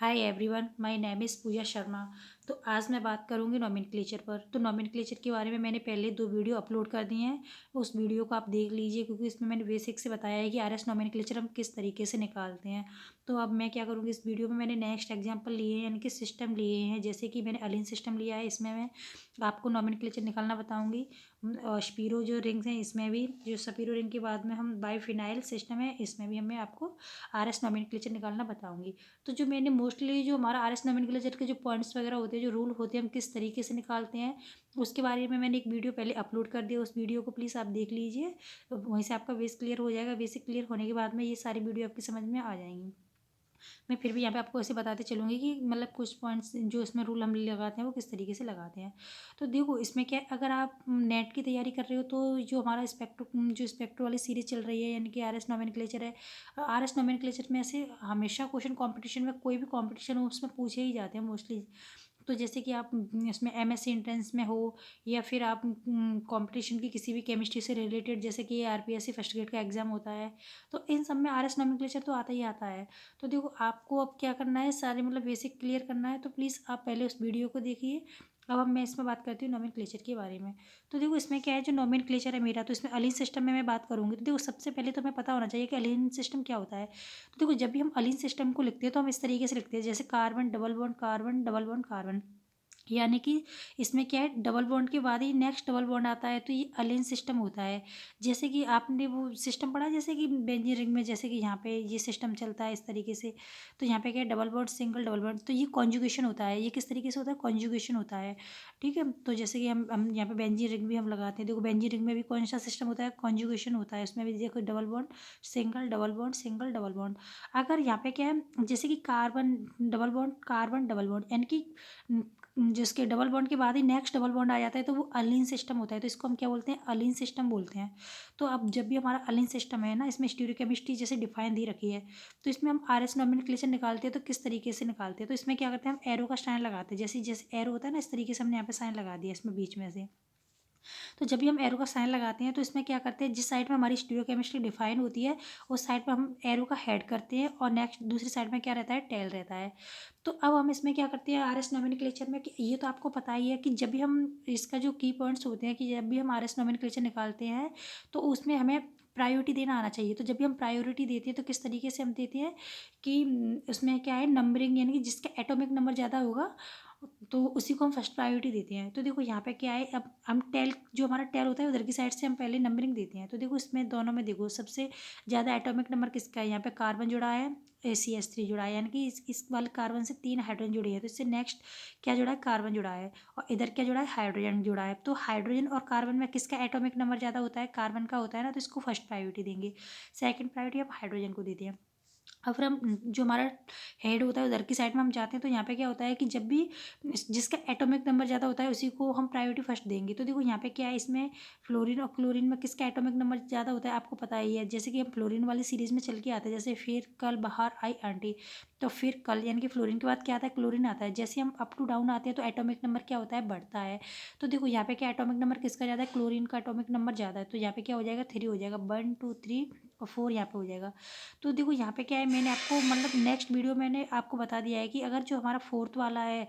Hi everyone, my name is Pooja Sharma. तो आज मैं बात करूंगी नोमेनक्लेचर पर। तो नोमेनक्लेचर के बारे में मैंने पहले 2 वीडियो अपलोड कर दिए हैं। उस वीडियो को आप देख लीजिए, क्योंकि इसमें मैंने बेसिक से बताया है कि आरएस नोमेनक्लेचर हम किस तरीके से निकालते हैं। तो अब मैं क्या करूँगी, इस वीडियो में मैंने नेक्स्ट एग्जाम्पल लिए हैं, यानी कि सिस्टम लिए हैं। जैसे कि मैंने अलीन सिस्टम लिया है, इसमें मैं आपको नोमेनक्लेचर निकालना बताऊँगी। स्पीरो जो रिंग्स हैं, इसमें भी जो सपीरो रिंग के बाद में हम बाईफिनाइल सिस्टम है, इसमें भी हमें आपको आरएस नोमेनक्लेचर निकालना बताऊँगी। तो जो मैंने मोस्टली जो हमारा आरएस नोमेनक्लेचर के जो पॉइंट्स वगैरह होते हैं, जो रूल होते हैं, हम किस तरीके से निकालते हैं, उसके बारे में मैंने एक वीडियो पहले अपलोड कर दिया। उस वीडियो को प्लीज़ आप देख लीजिए, तो वहीं से आपका बेस क्लियर हो जाएगा। बेसिक क्लियर होने के बाद में ये सारी वीडियो आपकी समझ में आ जाएंगी। मैं फिर भी यहाँ पे आपको ऐसे बताते चलूँगी कि मतलब कुछ पॉइंट्स जो इसमें रूल हम लगाते हैं वो किस तरीके से लगाते हैं। तो देखो, इसमें क्या है, अगर आप नेट की तैयारी कर रहे हो तो जो हमारा स्पेक्ट्रो वाली सीरीज़ चल रही है, यानी कि आरएस नोमेनक्लेचर है। आरएस नोमेनक्लेचर में ऐसे हमेशा क्वेश्चन कंपटीशन में, कोई भी कंपटीशन हो उसमें पूछे ही जाते हैं मोस्टली। तो जैसे कि आप इसमें एमएससी एंट्रेंस में हो, या फिर आप कंपटीशन की किसी भी केमिस्ट्री से रिलेटेड, जैसे कि आरपीएससी फर्स्ट ग्रेड का एग्जाम होता है, तो इन सब में आरएस नोमेनक्लेचर तो आता ही आता है। तो देखो, आपको अब क्या करना है, सारे मतलब बेसिक क्लियर करना है। तो प्लीज़ आप पहले उस वीडियो को देखिए। अब मैं इसमें बात करती हूँ नोमेनक्लेचर के बारे में। तो देखो, इसमें क्या है, जो नोमेनक्लेचर है मेरा, तो इसमें अलीन सिस्टम में मैं बात करूँगी। तो देखो, सबसे पहले तो हमें पता होना चाहिए कि अलीन सिस्टम क्या होता है। तो देखो, जब भी हम अलीन सिस्टम को लिखते हैं तो हम इस तरीके से लिखते हैं, जैसे carbon double bond carbon double bond carbon. यानी कि इसमें क्या है, डबल बॉन्ड के बाद ही नेक्स्ट डबल बॉन्ड आता है, तो ये अलीन सिस्टम होता है। जैसे कि आपने वो सिस्टम पढ़ा, जैसे कि बेंजीन रिंग में, जैसे कि यहाँ पे ये सिस्टम चलता है इस तरीके से। तो यहाँ पे क्या है, double bond single double bond, तो ये कॉन्जुगेशन होता है। ये किस तरीके से होता है, कॉन्जुगेशन होता है। ठीक है, तो जैसे कि हम यहाँ पे बेंजीन रिंग भी हम लगाते हैं। देखो, बेंजीन रिंग में भी कौन सा सिस्टम होता है, कॉन्जुगेशन होता है। उसमें भी देखो, double bond single double bond single double bond. अगर यहाँ पे क्या है, जैसे कि कार्बन डबल बॉन्ड, यानी कि जिसके डबल बॉन्ड के बाद ही नेक्स्ट डबल बॉन्ड आ जाता है, तो वो अलीन सिस्टम होता है। तो इसको हम क्या बोलते हैं, अलीन सिस्टम बोलते हैं। तो अब जब भी हमारा अलीन सिस्टम है ना, इसमें स्टीरियोकेमिस्ट्री जैसे डिफाइन दी रखी है, तो इसमें हम आरएस नोमेनक्लेचर निकालते हैं। तो किस तरीके से निकालते हैं, तो इसमें क्या करते हैं, हम एरो का साइन लगाते हैं। जैसे जैसे एरो होता है ना, इस तरीके से हमने यहाँ पे साइन लगा दिया इसमें बीच में से। तो जब भी हम एरो का साइन लगाते हैं, तो इसमें क्या करते हैं, जिस साइड में हमारी स्टीरियोकेमिस्ट्री डिफाइन होती है, उस साइड पर हम एरो का हेड करते हैं, और नेक्स्ट दूसरी साइड में क्या रहता है, टेल रहता है। तो अब हम इसमें क्या करते हैं, आरएस नोमेनक्लेचर में, कि ये तो आपको पता ही है कि जब भी हम इसका जो की पॉइंट्स होते हैं, कि जब भी हम आरएस नोमेनक्लेचर निकालते हैं, तो उसमें हमें प्रायोरिटी देना आना चाहिए। तो जब भी हम प्रायोरिटी देते हैं, तो किस तरीके से हम देते हैं कि उसमें क्या है, नंबरिंग, यानी कि जिसका एटॉमिक नंबर ज़्यादा होगा, तो उसी को हम फर्स्ट प्रायोरिटी देते हैं। तो देखो, यहाँ पे क्या है, अब हम टेल, जो हमारा टेल होता है, उधर की साइड से हम पहले नंबरिंग देते हैं। तो देखो, इसमें दोनों में देखो, सबसे ज़्यादा एटॉमिक नंबर किसका है, यहाँ पे कार्बन जुड़ा है, ACH3 जुड़ा है, यानी कि इस वाले कार्बन से 3 हाइड्रोजन जुड़े हैं। तो इससे नेक्स्ट क्या जुड़ा है, कार्बन जुड़ा है, और इधर क्या जुड़ा है, हाइड्रोजन जुड़ा है। तो हाइड्रोजन और कार्बन में किसका एटॉमिक नंबर ज़्यादा होता है, कार्बन का होता है ना, तो इसको फर्स्ट प्रायोरिटी देंगे। सेकंड प्रायोरिटी हम हाइड्रोजन को देते हैं। अब फिर हम जो हमारा हेड होता है, उधर की साइड में हम जाते हैं। तो यहाँ पे क्या होता है कि जब भी जिसका एटॉमिक नंबर ज़्यादा होता है, उसी को हम प्रायोरिटी फर्स्ट देंगे। तो देखो, यहाँ पे क्या है, इसमें फ्लोरीन और क्लोरीन में किसका एटॉमिक नंबर ज़्यादा होता है, आपको पता ही है। जैसे कि हम फ्लोरीन वाली सीरीज़ में चल के आते हैं, जैसे फिर कल बाहर आई आंटी, तो फिर कल, यानी कि फ्लोरीन के बाद क्या आता है, क्लोरीन आता है। जैसे हम अप टू डाउन आते हैं, तो एटॉमिक नंबर क्या होता है, बढ़ता है। तो देखो, यहाँ पे क्या एटॉमिक नंबर किसका ज़्यादा है, क्लोरीन का एटॉमिक नंबर ज़्यादा है। तो यहाँ पे क्या हो जाएगा, 3 हो जाएगा, 1 2 3 और 4 यहाँ पे हो जाएगा। तो देखो, यहाँ पे क्या है, मैंने आपको मतलब नेक्स्ट वीडियो मैंने आपको बता दिया है कि अगर जो हमारा फोर्थ वाला है,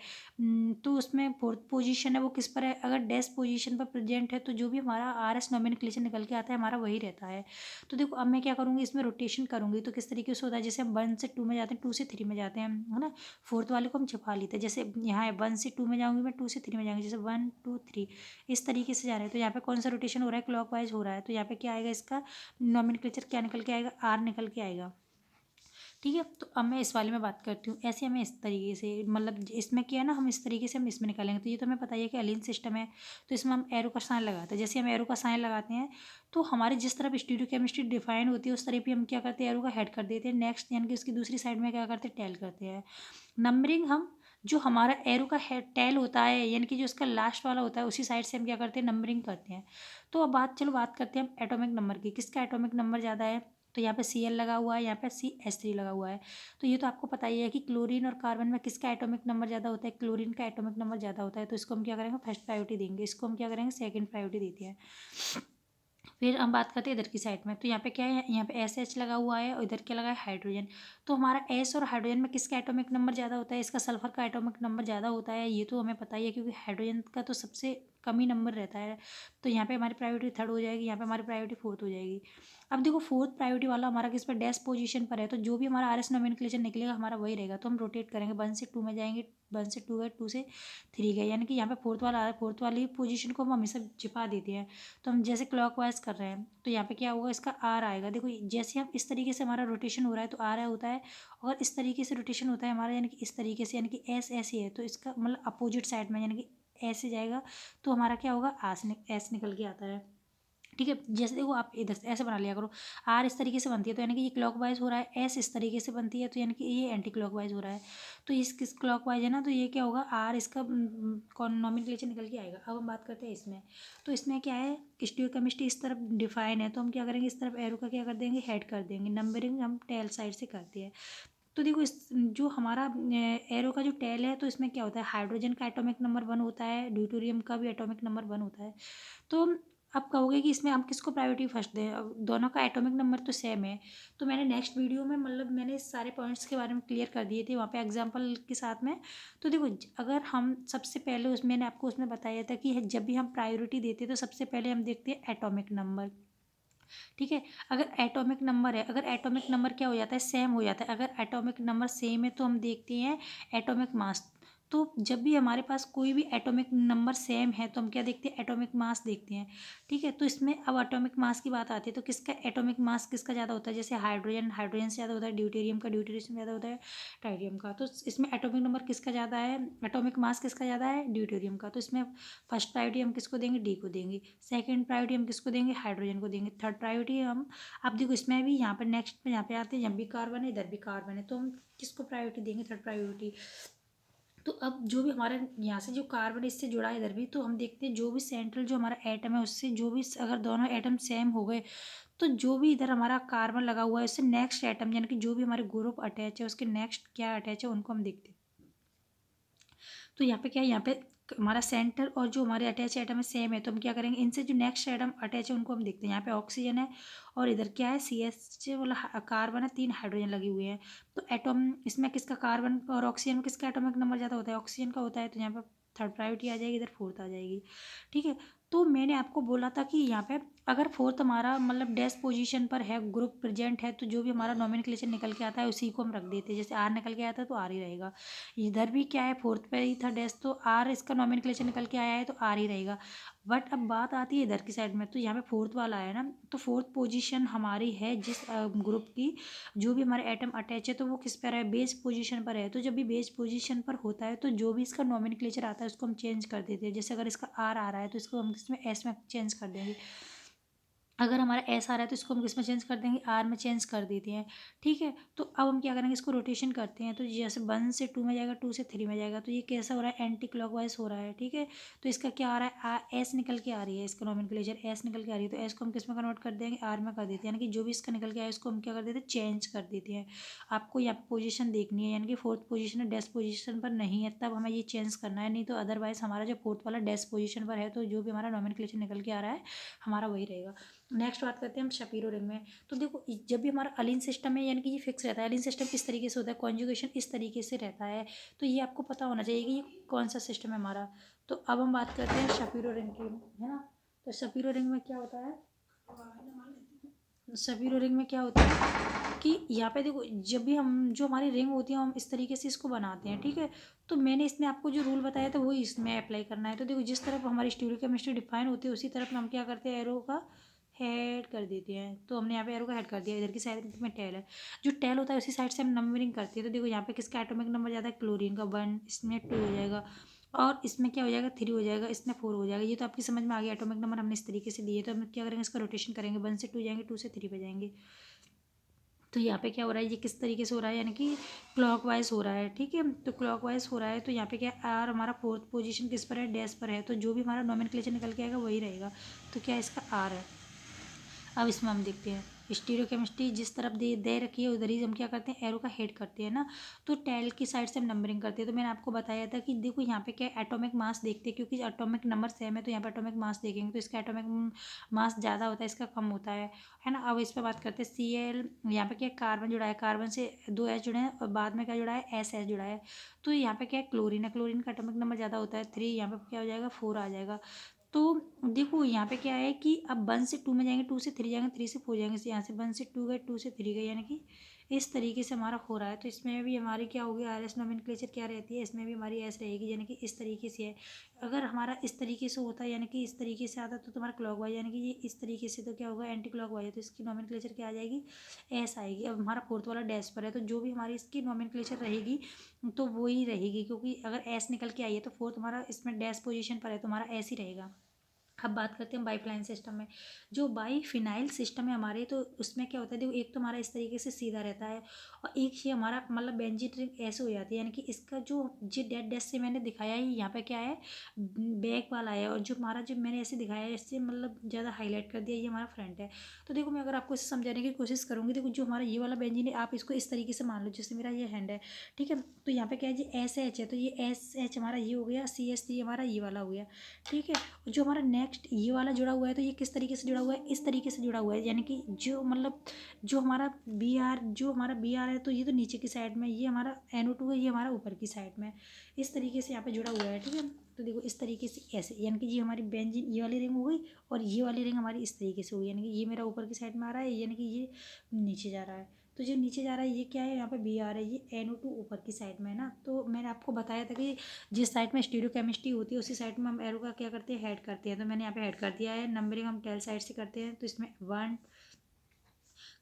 तो उसमें फोर्थ पोजीशन है वो किस पर है, अगर डैश पोजीशन पर प्रेजेंट है, तो जो भी हमारा आरएस नोमेनक्लेचर निकल के आता है, हमारा वही रहता है। तो देखो, अब मैं क्या करूँगी, इसमें रोटेशन करूँगी। तो किस तरीके से होता है, जैसे हम 1 से 2 में जाते हैं, 2 से 3 में जाते हैं, है ना। फोर्थ वाले को हम छिपा लेते हैं। जैसे यहाँ है 1 से 2 में जाऊँगी मैं, 2 से 3 में जाऊँगी, जैसे 1 2 3 इस तरीके से जा रहे हैं। तो यहाँ पे कौन सा रोटेशन हो रहा है, क्लॉकवाइज हो रहा है। तो यहाँ पे क्या आएगा, इसका नोमेनक्लेचर क्या निकल के आएगा, आर निकल के आएगा। ठीक है, तो अब मैं इस वाले में बात करती हूँ। ऐसे हमें इस तरीके से, मतलब इसमें क्या है ना, हम इस तरीके से हम इसमें निकालेंगे। तो ये तो हमें पता ही है कि अलीन सिस्टम है, तो इसमें हम एरो का साइन लगाते हैं। जैसे हम एरो का साइन लगाते हैं, तो हमारे जिस तरफ स्टीरियोकेमिस्ट्री डिफाइन होती है, उस तरफ ही हम क्या करते हैं, एरो का हेड कर देते हैं। नेक्स्ट, यानी कि उसकी दूसरी साइड में क्या करते हैं, टेल करते हैं। नंबरिंग हम, जो हमारा एरो का हेड टेल होता है, यानी कि जो उसका लास्ट वाला होता है, उसी साइड से हम क्या करते हैं, नंबरिंग करते हैं। तो अब बात करते हैं हम एटॉमिक नंबर की, किसका एटॉमिक नंबर ज़्यादा है। तो यहाँ पे Cl लगा हुआ है, यहाँ पे CH3 लगा हुआ है। तो ये तो आपको पता ही है कि क्लोरीन और कार्बन में किसका एटॉमिक नंबर ज़्यादा होता है, क्लोरीन का एटॉमिक नंबर ज़्यादा होता है। तो इसको हम क्या करेंगे, फर्स्ट प्रायोरिटी देंगे। इसको हम क्या करेंगे, सेकंड प्रायोरिटी देते हैं। फिर हम बात करते हैं इधर की साइड में, तो यहाँ पे क्या है, यहाँ पे एस एच लगा हुआ है और इधर क्या लगा है, हाइड्रोजन। तो हमारा एस और हाइड्रोजन में किसका एटॉमिक नंबर ज़्यादा होता है, इसका सल्फर का एटॉमिक नंबर ज़्यादा होता है, ये तो हमें पता ही है, क्योंकि हाइड्रोजन का तो सबसे कम ही नंबर रहता है। तो यहाँ पे हमारी प्रायोरिटी थर्ड हो जाएगी, यहाँ पे हमारी प्रायोरिटी फोर्थ हो जाएगी। अब देखो फोर्थ प्रायोरिटी वाला हमारा किस पर, डैश पोजीशन पर है, तो जो भी हमारा आर एस नोमेनक्लेचर निकलेगा हमारा वही रहेगा। तो हम रोटेट करेंगे, 1 से 2 में जाएंगे, 1 से 2 गए, 2 से 3 गए, यानी कि यहाँ पे फोर्थ वाला आ रहा है, फोर्थ वाली पोजीशन को हम हमेशा छिपा देते हैं। तो हम जैसे क्लॉकवाइज कर रहे हैं तो यहाँ पे क्या होगा, इसका आर आएगा। देखो जैसे हम इस तरीके से हमारा रोटेशन हो रहा है तो आर होता है, और इस तरीके से रोटेशन होता है हमारा, यानी कि इस तरीके से, यानी कि एस ऐसे है, तो इसका मतलब अपोजिट साइड में, यानी कि ऐसे जाएगा, तो हमारा क्या होगा, एस निकल के आता है। ठीक है, जैसे देखो आप इधर से ऐसे बना लिया करो, आर इस तरीके से बनती है तो यानी कि ये क्लॉकवाइज हो रहा है, एस इस तरीके से बनती है तो यानी कि ये एंटी क्लॉकवाइज हो रहा है। तो इस किस क्लॉकवाइज है ना, तो ये क्या होगा, आर इसका कौन नॉमेनक्लेचर निकल के आएगा। अब हम बात करते हैं इसमें, तो इसमें क्या है, स्टोइकोकेमिस्ट्री इस तरफ डिफाइन है, तो हम क्या करेंगे, इस तरफ एरो का क्या कर देंगे, हेड कर देंगे, नंबरिंग हम टेल साइड से करते हैं। तो देखो इस जो हमारा एरो का जो टेल है, तो इसमें क्या होता है, हाइड्रोजन का एटॉमिक नंबर 1 होता है, ड्यूटेरियम का भी एटॉमिक नंबर 1 होता है। तो आप कहोगे कि इसमें हम किसको प्रायोरिटी फर्स्ट दें, अब दोनों का एटॉमिक नंबर तो सेम है। तो मैंने नेक्स्ट वीडियो में मतलब मैंने सारे पॉइंट्स के बारे में क्लियर कर दिए थे वहाँ पे एग्जांपल के साथ में। तो देखो अगर हम सबसे पहले उसमें मैंने आपको उसमें बताया था कि जब भी हम प्रायोरिटी देते हैं तो सबसे पहले हम देखते हैं एटॉमिक नंबर। ठीक है, अगर एटॉमिक नंबर है, अगर एटॉमिक नंबर क्या हो जाता है, सेम हो जाता है, अगर एटॉमिक नंबर सेम है तो हम देखते हैं एटॉमिक मास। तो जब भी हमारे पास कोई भी एटॉमिक नंबर सेम है तो हम क्या देखते हैं, एटॉमिक मास देखते हैं। ठीक है, तो इसमें अब एटॉमिक मास की बात आती है, तो किसका एटॉमिक मास किसका ज़्यादा होता है, जैसे हाइड्रोजन से ज़्यादा होता है, ड्यूटेरियम का से ज़्यादा होता है, ट्राइटियम का। तो इसमें एटॉमिक नंबर किसका ज़्यादा है, एटॉमिक मास किसका ज़्यादा है, ड्यूटेरियम का। तो इसमें फर्स्ट प्रायोरिटी हम किसको देंगे, डी को देंगे। सेकंड प्रायोरिटी हम किसको देंगे, हाइड्रोजन को देंगे। थर्ड प्रायोरिटी हम, अब देखो इसमें भी यहाँ पर नेक्स्ट में यहाँ पे आते हैं, यहाँ भी कार्बन है, इधर भी कार्बन है, तो हम किसको प्रायोरिटी देंगे, थर्ड प्रायोरिटी। तो अब जो भी हमारा यहाँ से जो कार्बन इससे जुड़ा है इधर भी, तो हम देखते हैं जो भी सेंट्रल जो हमारा एटम है उससे जो भी अगर दोनों एटम सेम हो गए, तो जो भी इधर हमारा कार्बन लगा हुआ है उससे नेक्स्ट एटम, यानी कि जो भी हमारे ग्रुप अटैच है उसके नेक्स्ट क्या अटैच है उनको हम देखते हैं। तो यहाँ पे क्या है, यहाँ पे हमारा सेंटर और जो हमारे अटैच एटम है सेम है, तो हम क्या करेंगे, इनसे जो नेक्स्ट एटम अटैच है उनको हम देखते हैं। यहाँ पे ऑक्सीजन है और इधर क्या है, सी एच वाला कार्बन है, 3 हाइड्रोजन लगे हुए हैं। तो एटम इसमें किसका, कार्बन और ऑक्सीजन में किसका एटॉमिक नंबर ज़्यादा होता है, ऑक्सीजन का होता है, तो यहाँ पर थर्ड प्रायोरिटी आ जाएगी, इधर फोर्थ आ जाएगी। ठीक है, तो मैंने आपको बोला था कि यहाँ पे अगर फोर्थ हमारा मतलब डैश पोजीशन पर है, ग्रुप प्रेजेंट है, तो जो भी हमारा नॉमेनक्लेचर निकल के आता है उसी को हम रख देते हैं। जैसे आर निकल के आता है तो आर ही रहेगा, इधर भी क्या है फोर्थ पे ही था डैश, तो आर इसका नॉमेनक्लेचर निकल के आया है तो आर ही रहेगा। बट अब बात आती है इधर की साइड में, तो यहाँ पे फोर्थ वाला है ना, तो फोर्थ पोजीशन हमारी है जिस ग्रुप की, जो भी हमारे एटम अटैच है तो वो किस पर है, बेस पोजीशन पर है। तो जब भी बेस पोजीशन पर होता है तो जो भी इसका नॉमेनक्लेचर आता है उसको हम चेंज कर देते हैं। जैसे अगर इसका आर आ रहा है तो इसको हम इसमें एस में चेंज कर देंगे, अगर हमारा एस आ रहा है तो इसको हम किस में चेंज कर देंगे, आर में चेंज कर देते हैं। ठीक है, तो अब हम क्या करेंगे, इसको रोटेशन करते हैं, तो जैसे 1 से 2 में जाएगा, 2 से 3 में जाएगा, तो ये कैसा हो रहा है, एंटी क्लॉकवाइज हो रहा है। ठीक है, तो इसका क्या आ रहा है, एस निकल के आ रही है, इसका नॉमेनक्लेचर एस निकल के आ रही है, तो एस को हम किस में कन्वर्ट कर देंगे, आर में कर देते हैं, यानी कि जो भी इसका निकल के आया इसको हम क्या कर देते हैं, चेंज कर देते हैं। आपको यहाँ पर पोजिशन देखनी है, यानी कि फोर्थ पोजिशन है, डेस्क पोजिशन पर नहीं है, तब हमें ये चेंज करना है, नहीं तो अदरवाइज हमारा जो फोर्थ वाला डेस्क पोजिशन पर है तो जो भी हमारा नॉमेनक्लेचर निकल के आ रहा है हमारा वही रहेगा। नेक्स्ट बात करते हैं हम शपीरो रिंग में। तो देखो जब भी हमारा अलीन सिस्टम है, यानी कि ये फिक्स रहता है, अलीन सिस्टम इस तरीके से होता है, कॉन्जुगेशन इस तरीके से रहता है, तो ये आपको पता होना चाहिए कि ये कौन सा सिस्टम है हमारा। तो अब हम बात करते हैं शपीरो रिंग की, है ना। तो शपीरो रिंग में क्या होता है, शपीरो रिंग में क्या होता है कि यहाँ पे देखो जब भी हम जो हमारी रिंग होती है हम इस तरीके से इसको बनाते हैं। ठीक है, तो मैंने इसमें आपको जो रूल बताया था वही इसमें अप्लाई करना है। तो देखो जिस तरफ हमारी स्टीरियोकेमिस्ट्री डिफाइन होती है उसी तरफ हम क्या करते हैं, एरो का हेड कर देते हैं। तो हमने यहाँ पे एरो का हेड कर दिया, इधर की साइड में टेल है, जो टेल होता है उसी साइड से हम नंबरिंग करते हैं। तो देखो यहाँ पे किसका एटॉमिक नंबर ज़्यादा है, क्लोरीन का 1, इसमें 2 हो जाएगा, और इसमें क्या हो जाएगा, 3 हो जाएगा, इसमें 4 हो जाएगा। ये तो आपकी समझ में आ गया, एटॉमिक नंबर हमने इस तरीके से दिए। तो हम क्या करेंगे, इसका रोटेशन करेंगे, 1 से 2 जाएंगे, 2 से 3 पे जाएंगे। तो यहाँ पे क्या हो रहा है, ये किस तरीके से हो रहा है, यानी कि क्लॉकवाइज हो रहा है। ठीक है, तो क्लॉकवाइज हो रहा है, तो यहाँ पे क्या आर हमारा फोर्थ पोजीशन किस पर है, डैश पर है, तो जो भी हमारा नॉमेनक्लेचर निकल के आएगा वही रहेगा। तो क्या इसका आर है। अब इसमें हम देखते हैं, स्टीरियोकेमिस्ट्री जिस तरफ दे रखी है उधर ही हम क्या करते हैं, एरो का हेड करते हैं ना। तो टेल की साइड से हम नंबरिंग करते हैं। तो मैंने आपको बताया था कि देखो यहाँ पे क्या एटॉमिक मास देखते हैं, क्योंकि एटॉमिक नंबर सेम है तो यहाँ पे एटॉमिक मास देखेंगे तो इसका एटॉमिक मास ज़्यादा होता है, इसका कम होता है ना। अब इस पर बात करते हैं Cl। यहाँ पे क्या कार्बन जुड़ा है, कार्बन से 2 H जुड़े हैं और बाद में क्या जुड़ा है, SS जुड़ा है। तो यहाँ पे क्या है, क्लोरीन है, क्लोरीन का एटॉमिक नंबर ज़्यादा होता है 3, यहाँ पे क्या हो जाएगा 4 आ जाएगा। तो देखो यहाँ पे क्या है कि अब 1 से 2 में जाएंगे, 2 से 3 जाएंगे, 3 से 4 जाएंगे, यहाँ से 1 से 2 गए, 2 से 3 गए, यानी कि इस तरीके से हमारा हो रहा है। तो इसमें भी हमारी क्या होगी, आर एस नोमेनक्लेचर क्या रहती है, इसमें भी हमारी एस रहेगी, यानी कि इस तरीके से है। अगर हमारा इस तरीके से होता है यानी कि इस तरीके से आता तो तुम्हारा क्लॉकवाइज, यानी कि ये इस तरीके से तो क्या होगा, एंटी क्लॉकवाइज है, तो इसकी नोमेनक्लेचर क्या आ जाएगी, एस आएगी। अब हमारा फोर्थ वाला डैश पर है तो जो भी हमारी इसकी नोमेनक्लेचर रहेगी तो वो ही रहेगी, क्योंकि अगर एस निकल के आई है तो फोर्थ हमारा इसमें डैश पोजीशन पर है तो हमारा एस ही रहेगा। अब बात करते हैं बाईफिनाइल सिस्टम में। जो बाईफिनाइल सिस्टम है हमारे, तो उसमें क्या होता है, देखो एक तो हमारा इस तरीके से सीधा रहता है और एक ये हमारा मतलब बेंजीन रिंग ऐसे हो जाती है, यानी कि इसका जो डेड डेस्क से मैंने दिखाया है यहाँ पे क्या है, बैक वाला है, और जो हमारा जो मैंने ऐसे दिखाया है इससे मतलब ज़्यादा हाईलाइट कर दिया, ये हमारा फ्रंट है। तो देखो मैं अगर आपको इसे समझाने की कोशिश करूँगी, देखो जो हमारा ये वाला बेंजीन है आप इसको इस तरीके से मान लो जैसे मेरा ये हैंड है, ठीक है। तो यहाँ पे क्या है, जी एस एच है, तो ये एस एच हमारा ये हो गया, सी एस सी हमारा ये वाला हो गया, ठीक है। जो हमारा नेक्स्ट ये वाला जुड़ा हुआ है तो ये किस तरीके से जुड़ा हुआ है, इस तरीके से जुड़ा हुआ है, यानी कि जो मतलब जो हमारा बी आर है तो ये तो नीचे की साइड में, ये हमारा NO2 है, ये हमारा ऊपर की साइड में, इस तरीके से यहाँ पे जुड़ा हुआ है, ठीक है। तो देखो इस तरीके से ऐसे, यानी कि ये हमारी बेंजीन ये वाली रिंग हो गई और ये वाली रिंग हमारी इस तरीके से हुई, यानी कि ये मेरा ऊपर की साइड में आ रहा है, यानी कि ये नीचे जा रहा है। तो जो नीचे जा रहा है ये क्या है, यहाँ पे बी आर है, ये NO2 ऊपर की साइड में है ना। तो मैंने आपको बताया था कि जिस साइड में स्टीरियोकेमिस्ट्री होती है उसी साइड में हम एरो का क्या करते हैं, हेड करते हैं। तो मैंने यहाँ पे हेड कर दिया है। नंबरिंग हम टेल साइड से करते हैं, तो इसमें 1,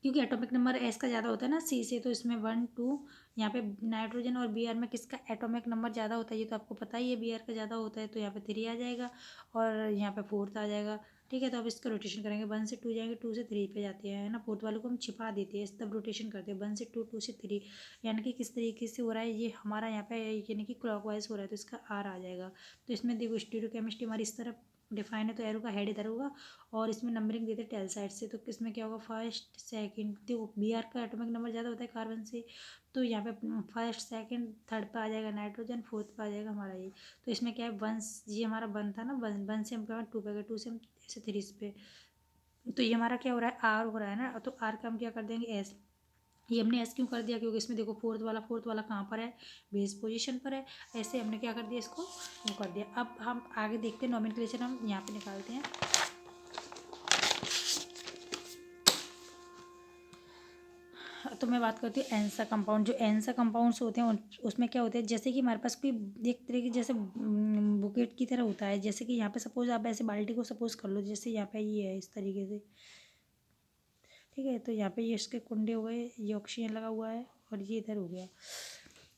क्योंकि एटॉमिक नंबर एस का ज़्यादा होता है ना सी से, तो इसमें 1 2। यहाँ पे नाइट्रोजन और बी आर में किसका एटॉमिक नंबर ज़्यादा होता है, ये तो आपको पता ही है, बी आर का ज़्यादा होता है, तो यहाँ पे 3 आ जाएगा और यहाँ पे 4 आ जाएगा, ठीक है। तो अब इसका रोटेशन करेंगे, 1 से 2 जाएंगे, 2 से 3 पे जाते हैं, है ना। फोर्थ वाले को हम छिपा देते हैं, तब रोटेशन करते हैं 1 से 2, 2 से 3, यानी कि किस तरीके से हो रहा है, ये हमारा यहाँ पे यानी कि क्लॉकवाइज हो रहा है, तो इसका आर आ जाएगा। तो इसमें देखो स्टीरियोकेमिस्ट्री हमारी इस तरफ डिफाइन है, तो एरो का हेड इधर होगा और इसमें नंबरिंग देते टेल साइड से। तो किसमें क्या होगा, फर्स्ट सेकंड, देखो बी आर का एटॉमिक नंबर ज़्यादा होता है कार्बन से, तो यहाँ पे फर्स्ट सेकंड थर्ड पे आ जाएगा नाइट्रोजन, फोर्थ पे आ जाएगा हमारा ये। तो इसमें क्या है, 1 ये हमारा 1 था ना, 1 से हम क्या 2 पे गए, 2 से हम ऐसे 3 पे। तो ये हमारा क्या हो रहा है, आर हो रहा है ना। तो आर का हम क्या कर देंगे, एस। ये हमने एस क्यों कर दिया, क्योंकि इसमें देखो फोर्थ वाला कहाँ पर है, बेस पोजीशन पर है, ऐसे हमने क्या कर दिया, इसको वो कर दिया। अब हम आगे देखते हैं, नोमेनक्लेचर हम यहाँ पे निकालते हैं। तो मैं बात करती हूँ एन्सा कंपाउंड। जो एन्सा कंपाउंड्स होते हैं उसमें क्या होता है, जैसे कि हमारे पास कोई एक तरह की जैसे बुकेट की तरह होता है, जैसे कि यहाँ पे सपोज आप ऐसे बाल्टी को सपोज कर लो, जैसे यहाँ पे ये है इस तरीके से, ठीक है। तो यहाँ पे ये इसके कुंडे हो गए, ये ऑक्सीजन लगा हुआ है और ये इधर हो गया।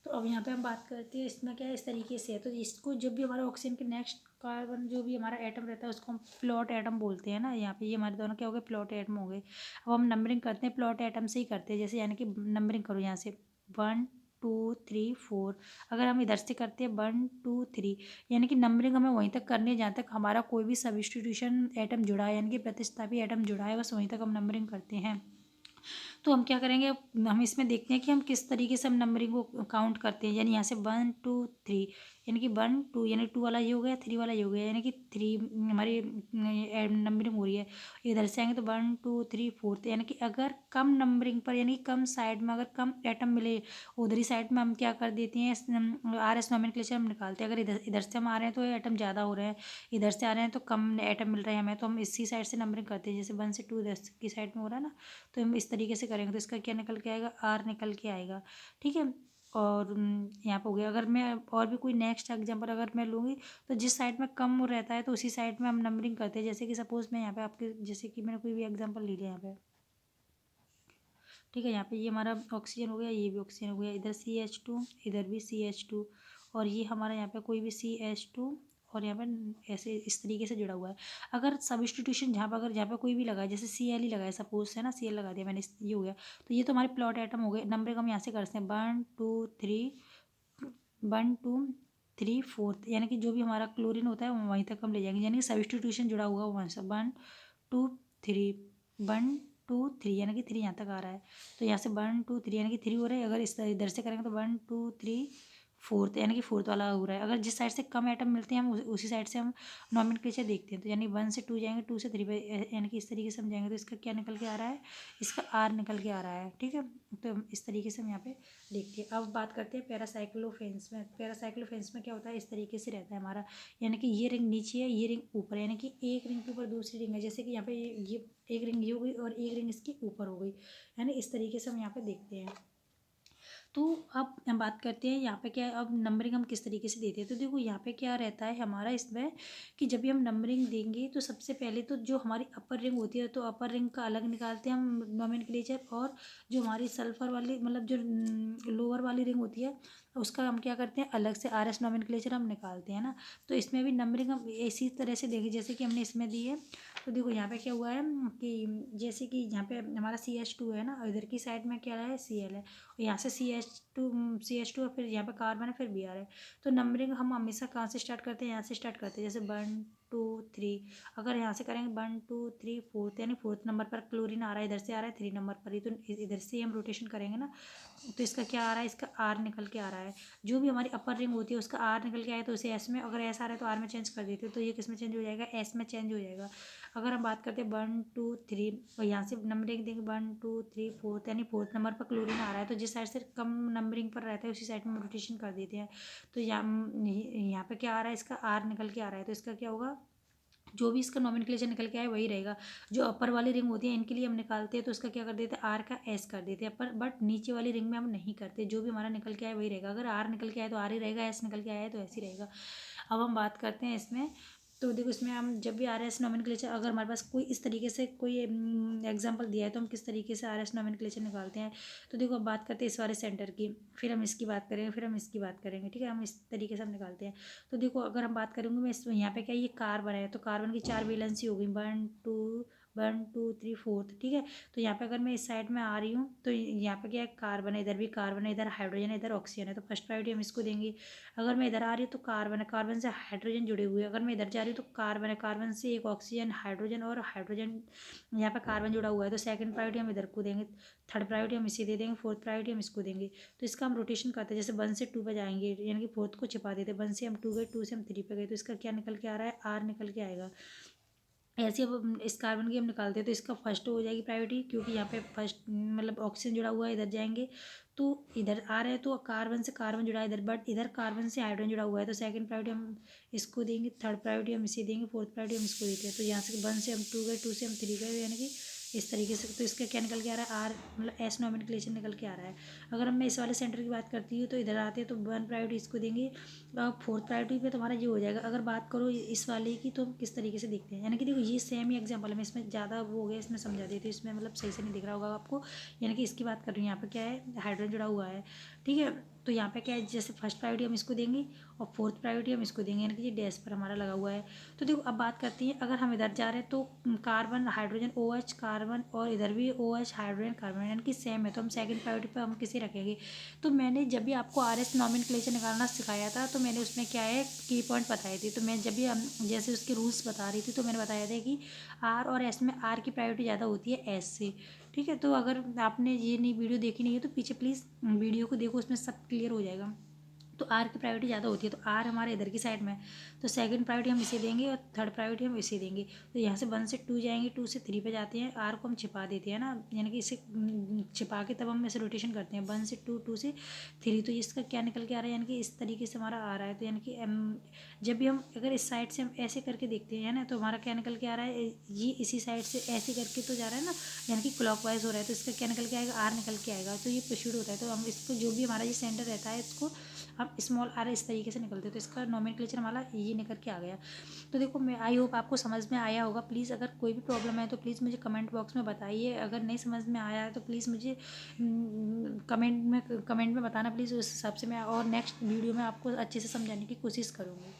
तो अब यहाँ पे हम बात करते हैं, इसमें क्या है, इस तरीके से है। तो इसको जब भी हमारा ऑक्सीजन के नेक्स्ट कार्बन जो भी हमारा एटम रहता है उसको हम प्लॉट एटम बोलते हैं ना। यहाँ पे ये हमारे दोनों क्या हो गए, प्लॉट एटम हो गए। अब हम नंबरिंग करते हैं, प्लॉट एटम से ही करते हैं, जैसे यानी कि नंबरिंग करो यहाँ से 1 2 3 4। अगर हम इधर से करते हैं 1 2 3, यानी कि नंबरिंग हमें वहीं तक करनी है जहाँ तक हमारा कोई भी सब्स्टिट्यूशन एटम जुड़ा है, यानी कि प्रतिस्थापी एटम जुड़ा है, बस वहीं तक हम नंबरिंग करते हैं। तो हम क्या करेंगे, हम इसमें देखते हैं कि हम किस तरीके से हम नंबरिंग को काउंट करते हैं। यानी यहाँ से 1 2 3, यानी कि 1 2, यानी 2 वाला ये हो गया, 3 वाला ये हो गया, यानी कि 3 हमारी नंबरिंग हो रही है। इधर से आएंगे तो 1 2 3 4, यानी कि अगर कम नंबरिंग पर, यानी कि कम साइड में अगर कम एटम मिले उधरी साइड में हम क्या कर देते हैं, आर एस नोमेनक्लेचर हम निकालते हैं। अगर इधर इधर से हम आ रहे हैं तो एटम ज़्यादा हो रहे हैं, इधर से आ रहे हैं तो कम एटम मिल रहे हैं हमें, तो हम इसी साइड से नंबरिंग करते हैं। जैसे 1 से 2 इधर की साइड में हो रहा है ना, तो हम इस तरीके से करेंगे तो इसका क्या निकल के आएगा, आर निकल के आएगा, ठीक है। और यहाँ पर हो गया। अगर मैं और भी कोई नेक्स्ट एग्जांपल अगर मैं लूँगी, तो जिस साइड में कम रहता है तो उसी साइड में हम नंबरिंग करते हैं। जैसे कि सपोज मैं यहाँ पे आपके, जैसे कि मैंने कोई भी एग्जांपल ले लिया यहाँ पे, ठीक है। यहाँ पे ये हमारा ऑक्सीजन हो गया, ये भी ऑक्सीजन हो गया, इधर CH2, इधर भी CH2, और ये हमारा यहाँ पे कोई भी CH2, और यहाँ पे ऐसे इस तरीके से जुड़ा हुआ है। अगर सब्स्टिट्यूशन जहाँ पर, अगर जहाँ पे कोई भी लगा है, जैसे Cl ही लगाया सपोज है ना, Cl लगा दिया मैंने, ये हो गया। तो ये तो हमारे प्लॉट एटम हो गए। नंबर हम यहाँ से करते हैं 1 2 3, 1 2 3 4, यानी कि जो भी हमारा क्लोरीन होता है वहीं तक हम ले जाएंगे, यानी कि सब्स्टिट्यूशन जुड़ा हुआ वहाँ से 1 2 3, 1 2 3 यानी कि 3 यहाँ तक आ रहा है। तो यहाँ से 1 2 3 यानी कि 3 हो रहा है। अगर इस इधर से करेंगे तो 1 2 3 4th यानी कि 4th वाला हो रहा है। अगर जिस साइड से कम आइटम मिलते हैं हम उसी साइड से हम नॉमेनक्लेचर देखते हैं। तो यानी 1 से 2 जाएंगे, 2 से 3 पे यानी कि इस तरीके से हम जाएंगे तो इसका क्या निकल के आ रहा है, इसका आर निकल के आ रहा है। ठीक है, तो हम इस तरीके से हम यहाँ पे देखते हैं। अब बात करते हैं पैरासाइक्लोफेन्स में। पैरासाइक्लोफेन्स में क्या होता है, इस तरीके से रहता है हमारा, यानी कि ये रिंग नीचे है, ये रिंग ऊपर है, यानी कि एक रिंग के ऊपर दूसरी रिंग है। जैसे कि यहाँ पे ये एक रिंग ये हो गई और एक रिंग इसके ऊपर हो गई, यानी इस तरीके से हम यहाँ पे देखते हैं। तो अब हम बात करते हैं यहाँ पे क्या है, अब नंबरिंग हम किस तरीके से देते हैं। तो देखो यहाँ पे क्या रहता है हमारा इसमें कि जब भी हम नंबरिंग देंगे तो सबसे पहले तो जो हमारी अपर रिंग होती है तो अपर रिंग का अलग निकालते हैं हम नॉमेनक्लेचर, और जो हमारी सल्फर वाली मतलब जो लोअर वाली रिंग होती है उसका हम क्या करते हैं, अलग से आर एस नॉमेनक्लेचर हम निकालते हैं ना। तो इसमें भी नंबरिंग हम इसी तरह से देंगे जैसे कि हमने इसमें दी है। तो देखो यहाँ पे क्या हुआ है कि जैसे कि यहाँ पे हमारा CH2 है ना, इधर की साइड में क्या है, Cl है, यहाँ से CH2 और फिर यहाँ पे कार्बन है, फिर Br है। तो नंबरिंग हम हमेशा कहाँ से स्टार्ट करते हैं, यहाँ से स्टार्ट करते हैं। जैसे 1 2 3, अगर यहाँ से करेंगे 1 2 3 4th यानी 4th नंबर पर क्लोरीन आ रहा है, इधर से आ रहा है 3 नंबर पर ही, तो इधर से हम रोटेशन करेंगे ना। तो इसका क्या आ रहा है, इसका आर निकल के आ रहा है। जो भी हमारी अपर रिंग होती है उसका आर निकल के आए तो उसे एस में, अगर एस आ रहा है तो आर में चेंज कर देते हो, तो ये किस में चेंज हो जाएगा, एस में चेंज हो जाएगा। अगर हम बात करते हैं 1 2 3 और यहाँ से नंबरिंग देंगे 1 2 3 4th यानी 4th नंबर पर क्लोरीन आ रहा है, तो जिस साइड से कम नंबरिंग पर रहता है उसी साइड में हम रोटेशन कर देते हैं। तो यहाँ पे क्या आ रहा है, इसका आर निकल के आ रहा है, तो इसका क्या होगा, जो भी इसका नॉमेनक्लेचर निकल के आए वही रहेगा। जो अपर वाली रिंग होती है इनके लिए हम निकालते हैं तो उसका क्या कर देते हैं, आर का एस कर देते हैं, पर बट नीचे वाली रिंग में हम नहीं करते। जो भी हमारा निकल के आए वही रहेगा। अगर आर निकल के आए तो आर ही रहेगा, एस निकल के आया है तो ऐसे ही रहेगा। अब हम बात करते हैं इसमें। तो देखो इसमें हम जब भी आर एस नॉमेनक्लेचर, अगर हमारे पास कोई इस तरीके से कोई एग्जांपल दिया है तो हम किस तरीके से आर एस नॉमेनक्लेचर निकालते हैं। तो देखो अब बात करते हैं इस वाले सेंटर की, फिर हम इसकी बात करेंगे, फिर हम इसकी बात करेंगे। ठीक है, हम इस तरीके से हम निकालते हैं। तो देखो अगर हम बात करेंगे, मैं इस यहाँ पे क्या ये कार्बन है तो कार्बन की 4 वैलेंसी हो गई, 1 2 1 2 3 4th। ठीक है, तो यहाँ पे अगर मैं इस साइड में आ रही हूँ तो यहाँ पे क्या है, कार्बन है, इधर भी कार्बन है, इधर हाइड्रोजन है, इधर ऑक्सीजन है, तो फर्स्ट प्रायोरिटी हम इसको देंगे। अगर मैं इधर आ रही हूँ तो कार्बन है, कार्बन से हाइड्रोजन जुड़े हुए हैं। अगर मैं इधर जा रही हूँ तो कार्बन है, कार्बन से एक ऑक्सीजन, हाइड्रोजन और हाइड्रोजन यहाँ पे कार्बन जुड़ा हुआ है, तो सेकंड प्रायोरिटी हम इधर को देंगे, थर्ड प्रायोरिटी हम इसे दे देंगे, फोर्थ प्रायोरिटी हम इसको देंगे। तो इसका हम रोटेशन करते हैं, जैसे 1 से 2 पे जाएंगे यानी कि फोर्थ को छिपा देते हैं, 1 से हम 2 गए, 2 से हम 3 पे गए, तो इसका क्या निकल के आ रहा है, आर निकल के आएगा। ऐसे अब इस कार्बन की हम निकालते हैं तो इसका फर्स्ट हो जाएगी प्रायोरिटी, क्योंकि यहाँ पे फर्स्ट मतलब ऑक्सीजन जुड़ा हुआ है, इधर जाएंगे तो इधर आ रहा है तो कार्बन से कार्बन जुड़ा है इधर, बट इधर कार्बन से हाइड्रोजन जुड़ा हुआ है, तो सेकंड प्रायोरिटी हम इसको देंगे, थर्ड प्रायोरिटी हम इसे देंगे, फोर्थ प्रायोरिटी हम इसको देते हैं। तो यहाँ से 1 से हम 2 गए, 2 से हम 3 गए, यानी कि इस तरीके से। तो इसका क्या निकल के आ रहा है, आर मतलब एस नॉमेनक्लेचर निकल के आ रहा है। अगर मैं इस वाले सेंटर की बात करती हूँ तो इधर आते हैं तो 1 प्रायोरिटी इसको देंगे, फोर्थ प्रायोरिटी पे तुम्हारा ये हो जाएगा। अगर बात करो इस वाले की तो हम किस तरीके से देखते हैं, यानी कि देखो ये सेम ही एग्जांपल है, मैं इसमें ज़्यादा वो हो गया, इसमें समझा देती हूँ, इसमें मतलब सही से नहीं दिख रहा होगा आपको। यानी कि इसकी बात कर रही हूँ, यहाँ पे क्या है, हाइड्रोजन जुड़ा हुआ है। ठीक है, तो यहाँ पे क्या है, जैसे फर्स्ट प्रायोरिटी हम इसको देंगे और फोर्थ प्रायोरिटी हम इसको देंगे, यानी कि ये डैश पर हमारा लगा हुआ है। तो देखो अब बात करते हैं, अगर हम इधर जा रहे हैं तो कार्बन हाइड्रोजन OH कार्बन और इधर भी OH हाइड्रोजन कार्बन, यानी कि सेम है, तो हम सेकंड प्रायोरिटी पर हम किसे रखेंगे। तो मैंने जब भी आपको आर एस नॉमेनक्लेचर निकालना सिखाया था तो मैंने उसमें क्या है की पॉइंट बताए थे। तो मैं जब भी जैसे उसके रूल्स बता रही थी तो मैंने बताया था कि आर और एस में आर की प्रायोरिटी ज़्यादा होती है एस से। ठीक है, तो अगर आपने ये नहीं वीडियो देखी नहीं है तो पीछे प्लीज़ वीडियो को देखो, उसमें सब क्लियर हो जाएगा। तो आर की प्रायोरिटी ज़्यादा होती है, तो आर हमारे इधर की साइड में है, तो सेकंड प्रायोरिटी हम इसे देंगे और थर्ड प्रायोरिटी हम इसे देंगे। तो यहाँ से 1 से 2 जाएंगे, 2 से 3 पे जाते हैं, आर को हम छिपा देते हैं ना, यानी कि इसे छिपा के तब हम इसे रोटेशन करते हैं 1 से 2 2 से 3। तो इसका क्या निकल के आ रहा है, यानी कि इस तरीके से हमारा आ रहा है। तो यानी कि जब भी हम अगर इस साइड से हम ऐसे करके देखते हैं ना तो हमारा क्या निकल के आ रहा है, ये इसी साइड से ऐसे करके तो जा रहा है ना, यानी कि क्लॉकवाइज हो रहा है, तो इसका क्या निकल के आएगा, आर निकल के आएगा। तो ये प्रोसीड होता है, तो हम इसको जो भी हमारा ये सेंटर रहता है इसको हम स्मॉल आर इस तरीके से निकलते हैं, तो इसका नॉमेनक्लेचर हमारा ये निकल के आ गया। तो देखो मैं आई होप आपको समझ में आया होगा। प्लीज़ अगर कोई भी प्रॉब्लम है तो प्लीज़ मुझे कमेंट बॉक्स में बताइए। अगर नहीं समझ में आया है तो प्लीज़ मुझे कमेंट में बताना प्लीज़, उस हिसाब से मैं और नेक्स्ट वीडियो में आपको अच्छे से समझाने की कोशिश करूँगी।